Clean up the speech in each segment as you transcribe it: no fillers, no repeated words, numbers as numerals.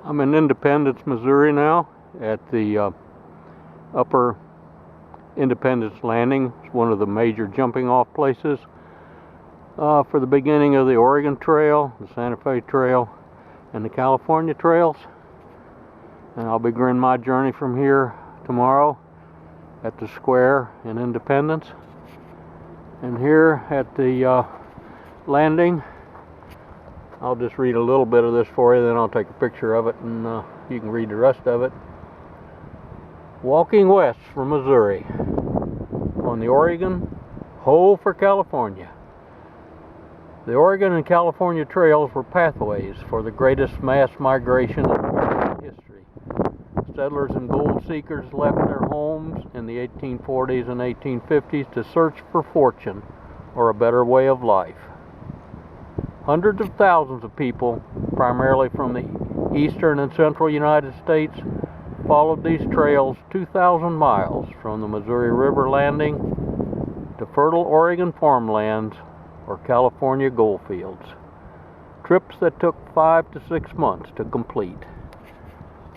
I'm in Independence, Missouri now at the Upper Independence Landing. It's one of the major jumping off places for the beginning of the Oregon Trail, the Santa Fe Trail, and the California trails. And I'll begin my journey from here tomorrow at the square in Independence. And here at the landing, I'll just read a little bit of this for you, then I'll take a picture of it and you can read the rest of it. Walking west from Missouri on the Oregon, ho for California. The Oregon and California trails were pathways for the greatest mass migration in American history. Settlers and gold seekers left their homes in the 1840s and 1850s to search for fortune or a better way of life. Hundreds of thousands of people, primarily from the eastern and central United States, followed these trails 2,000 miles from the Missouri River landing to fertile Oregon farmlands or California gold fields. Trips that took 5 to 6 months to complete.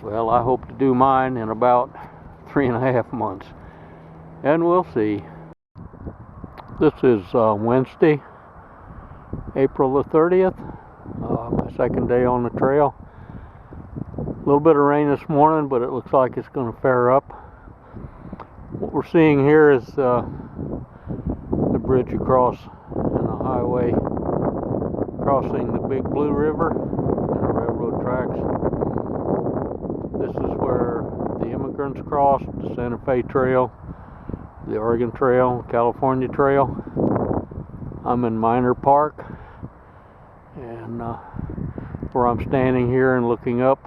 Well, I hope to do mine in about 3.5 months, and we'll see. This is Wednesday, April the 30th, my second day on the trail. A little bit of rain this morning, but it looks like it's going to fair up. What we're seeing here is the bridge across in a highway crossing the Big Blue River and the railroad tracks. This is where the immigrants crossed the Santa Fe Trail, the Oregon Trail, California Trail. I'm in Minor Park, and where I'm standing here and looking up,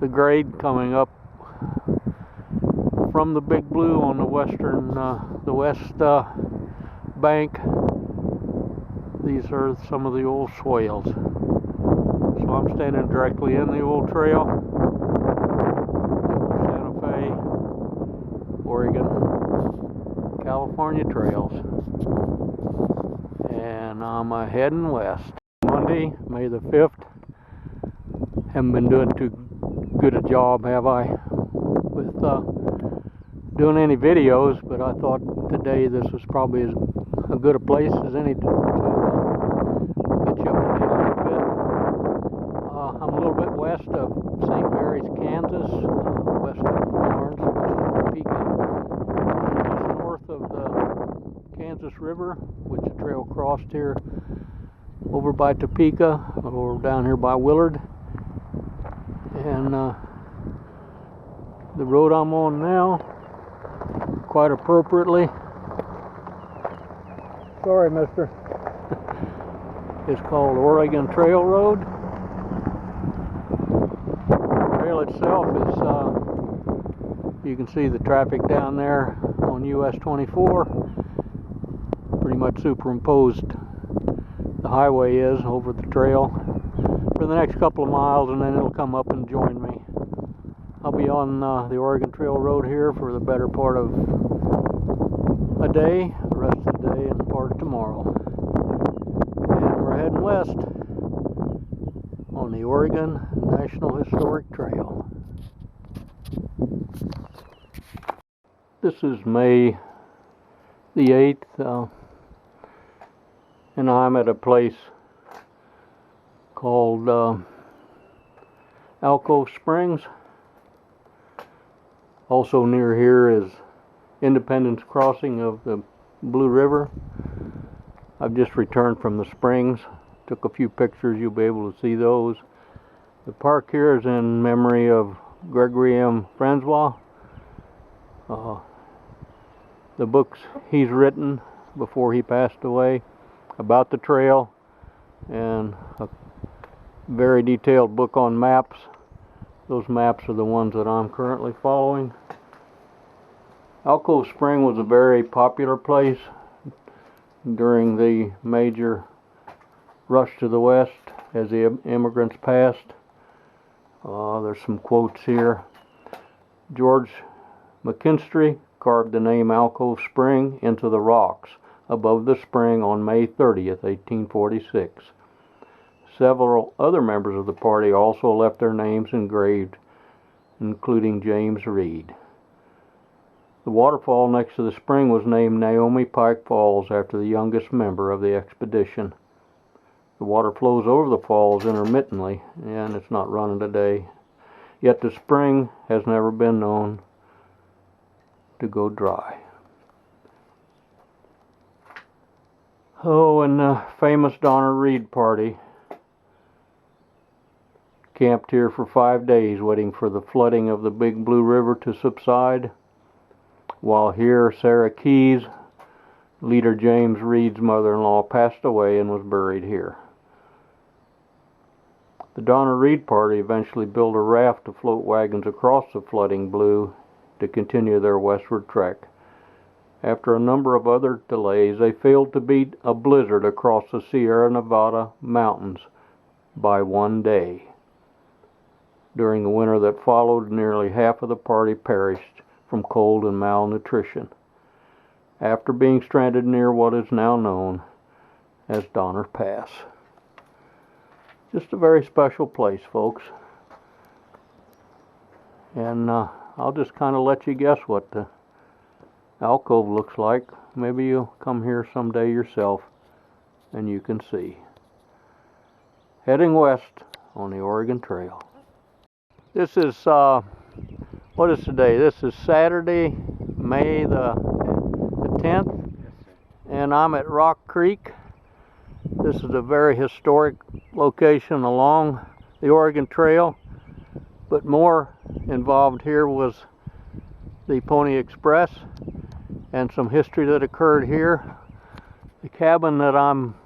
the grade coming up from the Big Blue on the west bank. These are some of the old swales. So I'm standing directly in the old trail, the old Santa Fe, Oregon, California trails, and I'm heading west. Monday, May the 5th. Haven't been doing too good a job, have I, with doing any videos, but I thought today this was probably as good a place as any to get you up to date a little bit. I'm a little bit west of St. Mary's, Kansas, west of Florence, west of Topeka, and just north of the Kansas River, which the trail crossed here over by Topeka, or down here by Willard. And the road I'm on now, quite appropriately, sorry mister, it's called Oregon Trail Road. The trail itself is, you can see the traffic down there on US 24, pretty much superimposed the highway is over the trail for the next couple of miles, and then it'll come up and join me. I'll be on the Oregon Trail Road here for the better part of a day, the rest of the day, and part of tomorrow. And we're heading west on the Oregon National Historic Trail. This is May the 8th, and I'm at a place called Alcove Springs. Also near here is Independence crossing of the Blue River. I've just returned from the springs, took a few pictures, you'll be able to see those. The park here is in memory of Gregory M. Franswa. The books he's written before he passed away about the trail, and a very detailed book on maps. Those maps are the ones that I'm currently following. Alcove Spring was a very popular place during the major rush to the west as the immigrants passed. There's some quotes here. George McKinstry carved the name Alcove Spring into the rocks above the spring on May 30th, 1846. Several other members of the party also left their names engraved, including James Reed. The waterfall next to the spring was named Naomi Pike Falls after the youngest member of the expedition. The water flows over the falls intermittently, and it's not running today. Yet the spring has never been known to go dry. Oh, and the famous Donna Reed party camped here for 5 days waiting for the flooding of the Big Blue River to subside. While here, Sarah Keyes, leader James Reed's mother-in-law, passed away and was buried here. The Donna Reed party eventually built a raft to float wagons across the flooding Blue to continue their westward trek. After a number of other delays, they failed to beat a blizzard across the Sierra Nevada mountains by 1 day. During the winter that followed, nearly half of the party perished from cold and malnutrition after being stranded near what is now known as Donner Pass. Just a very special place, folks. And I'll just kind of let you guess what the alcove looks like. Maybe you'll come here someday yourself and you can see. Heading west on the Oregon Trail. This is, what is today? This is Saturday, May the 10th, and I'm at Rock Creek. This is a very historic location along the Oregon Trail, but more involved here was the Pony Express and some history that occurred here. The cabin that I'm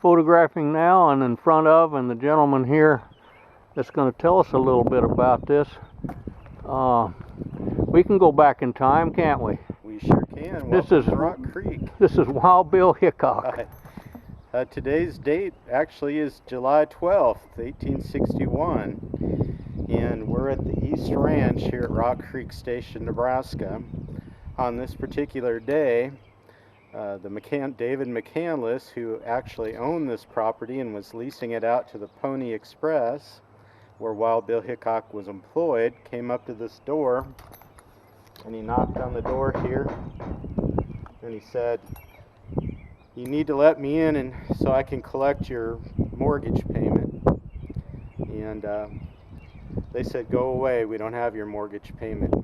photographing now and in front of, and the gentleman here that's going to tell us a little bit about this. We can go back in time, can't we? We sure can. This is Rock Creek. This is Wild Bill Hickok. Today's date actually is July 12th, 1861, and we're at the East Ranch here at Rock Creek Station, Nebraska. On this particular day, David McCanles, who actually owned this property and was leasing it out to the Pony Express, where Wild Bill Hickok was employed, came up to this door, and he knocked on the door here, and he said, "You need to let me in and so I can collect your mortgage payment." And they said, "Go away, we don't have your mortgage payment."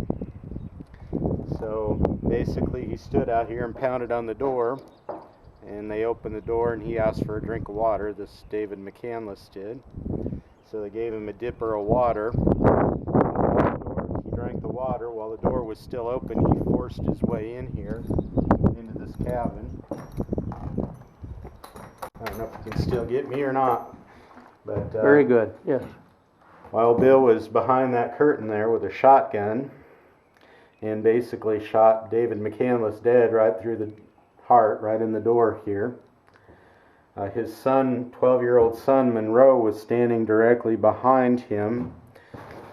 So basically he stood out here and pounded on the door, and they opened the door and he asked for a drink of water. This David McCanles did. So they gave him a dipper of water. He drank the water. While the door was still open, he forced his way in here into this cabin. I don't know if you can still get me or not, but very good. Yes. Wild Bill was behind that curtain there with a shotgun, and basically shot David McCanles dead right through the heart, right in the door here. His son, 12-year-old son Monroe, was standing directly behind him.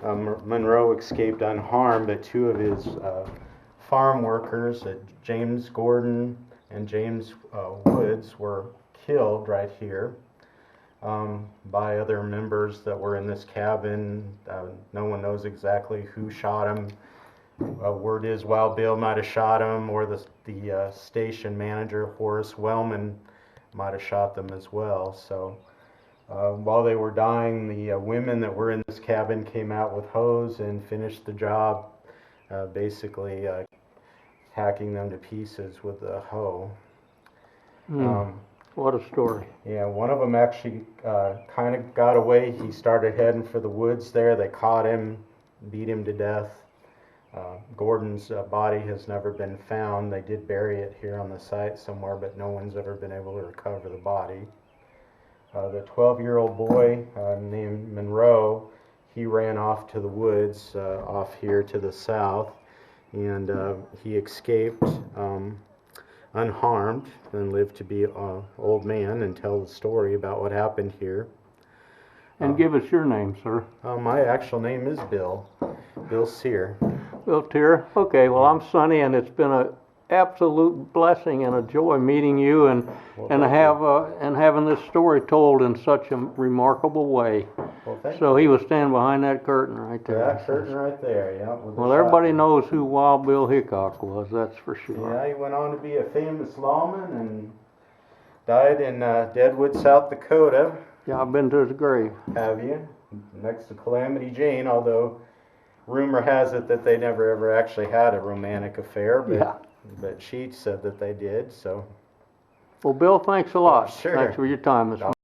Monroe escaped unharmed, but two of his farm workers, James Gordon and James Woods, were killed right here by other members that were in this cabin. No one knows exactly who shot him. Word is Wild Bill might have shot him, or the station manager, Horace Wellman, might have shot them as well. So while they were dying, the women that were in this cabin came out with hose and finished the job, basically hacking them to pieces with a hoe. What a story. Yeah, one of them actually kind of got away. He started heading for the woods there. They caught him, beat him to death. Gordon's body has never been found. They did bury it here on the site somewhere, but no one's ever been able to recover the body. The 12-year-old boy named Monroe, he ran off to the woods off here to the south, and he escaped unharmed and lived to be an old man and tell the story about what happened here. And give us your name, sir. My actual name is Bill Sear. Bill Sear. Okay, well, I'm Sonny, and it's been absolute blessing and a joy meeting you and having this story told in such a remarkable way. Well, thank So you. he was standing behind that curtain right there. That curtain right there, yeah. Well, everybody knows who Wild Bill Hickok was, that's for sure. Yeah, he went on to be a famous lawman and died in Deadwood, South Dakota. Yeah, I've been to his grave. Have you? Next to Calamity Jane, although rumor has it that they never ever actually had a romantic affair, but she said that they did, so. Well, Bill, thanks a lot. Sure. Thanks for your time this morning.